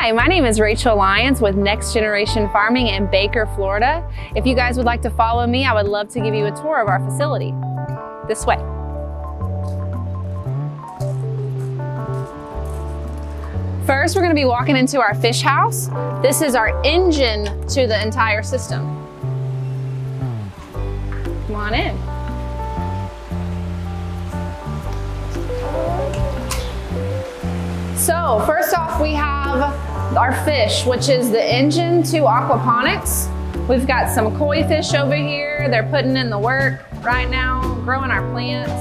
Hi, my name is Rachael with Next Generation Farming in Baker, Florida. If you guys would like to follow me, I would love to give you a tour of our facility. This way. First, we're going to be walking into our fish house. This is our engine to the entire system. Come on in. So first off, we have our fish, which is the engine to aquaponics. We've got some koi fish over here. They're putting in the work right now, growing our plants.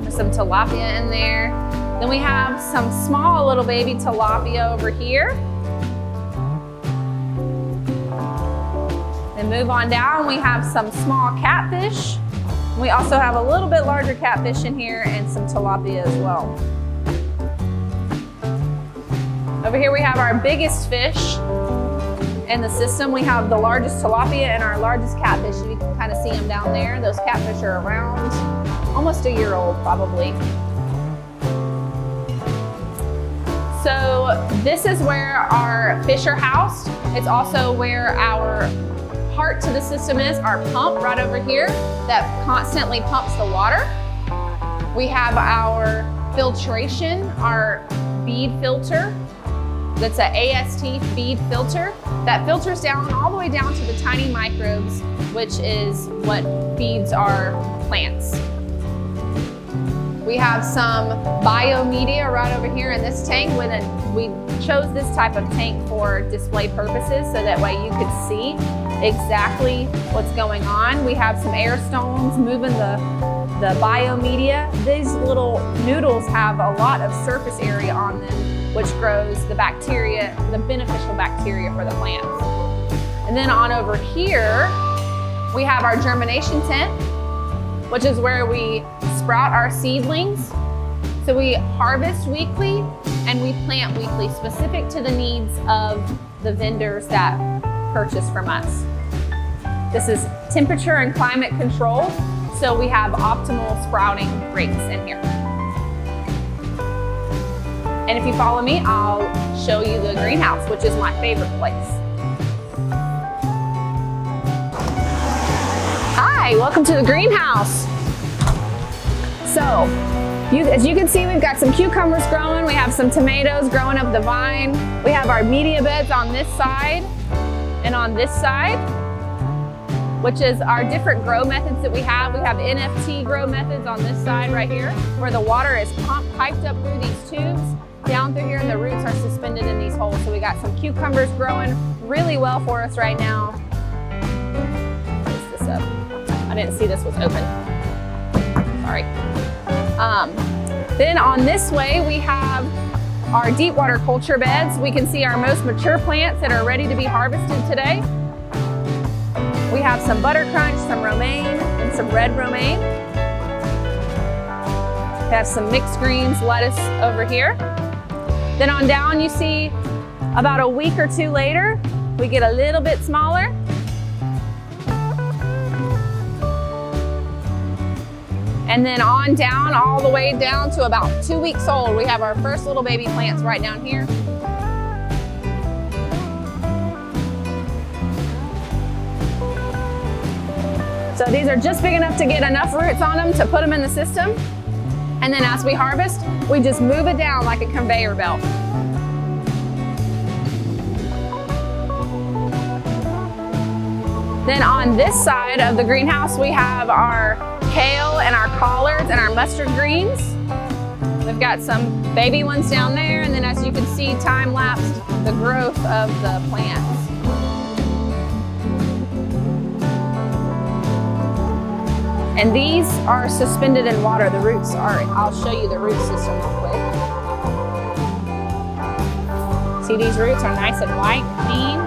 There's some tilapia in there. Then we have some small little baby tilapia over here. Then move on down, we have some small catfish. We also have a little bit larger catfish in here and some tilapia as well. Over here we have our biggest fish in the system. We have the largest tilapia and our largest catfish. You can kind of see them down there. Those catfish are around almost a year old probably. So this is where our fish are housed. It's also where our heart to the system is, our pump right over here that constantly pumps the water. We have our filtration, our bead filter. That's an AST feed filter that filters down all the way down to the tiny microbes, which is what feeds our plants. We have some biomedia right over here in this tank. We chose this type of tank for display purposes so that way you could see exactly what's going on. We have some air stones moving the biomedia. These little noodles have a lot of surface area on them, which grows the bacteria, the beneficial bacteria for the plants. And then on over here, we have our germination tent, which is where we sprout our seedlings. So we harvest weekly and we plant weekly, specific to the needs of the vendors that purchase from us. This is temperature and climate controlled, so we have optimal sprouting rates in here. And if you follow me, I'll show you the greenhouse, which is my favorite place. Hi, welcome to the greenhouse. So, as you can see, we've got some cucumbers growing. We have some tomatoes growing up the vine. We have our media beds on this side and on this side, which is our different grow methods that we have. We have NFT grow methods on this side right here, where the water is piped up through these tubes down through here, and the roots are suspended in these holes. So we got some cucumbers growing really well for us right now. Close this up. I didn't see this was open. Sorry. Then on this way, we have our deep water culture beds. We can see our most mature plants that are ready to be harvested today. We have some butter crunch, some romaine, and some red romaine. We have some mixed greens, lettuce over here. Then on down, you see about a week or two later, we get a little bit smaller. And then on down, all the way down to about 2 weeks old, we have our first little baby plants right down here. So these are just big enough to get enough roots on them to put them in the system. And then as we harvest, we just move it down like a conveyor belt. Then on this side of the greenhouse, we have our kale and our collards and our mustard greens. We've got some baby ones down there, and then as you can see, time-lapsed the growth of the plants. And these are suspended in water. The roots are, I'll show you the root system real quick. See, these roots are nice and white, clean.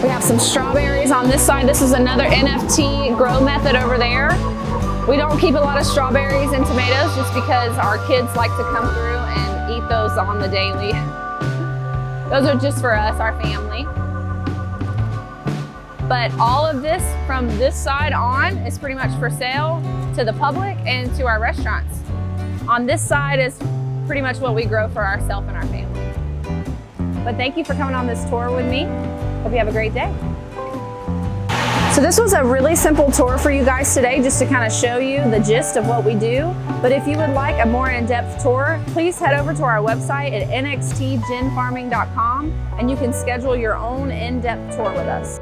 We have some strawberries on this side. This is another NFT grow method over there. We don't keep a lot of strawberries and tomatoes just because our kids like to come through and eat those on the daily. Those are just for us, our family. But all of this from this side on is pretty much for sale to the public and to our restaurants. On this side is pretty much what we grow for ourselves and our family. But thank you for coming on this tour with me. Hope you have a great day. So this was a really simple tour for you guys today, just to kind of show you the gist of what we do. But if you would like a more in-depth tour, please head over to our website at nxtgenfarming.com and you can schedule your own in-depth tour with us.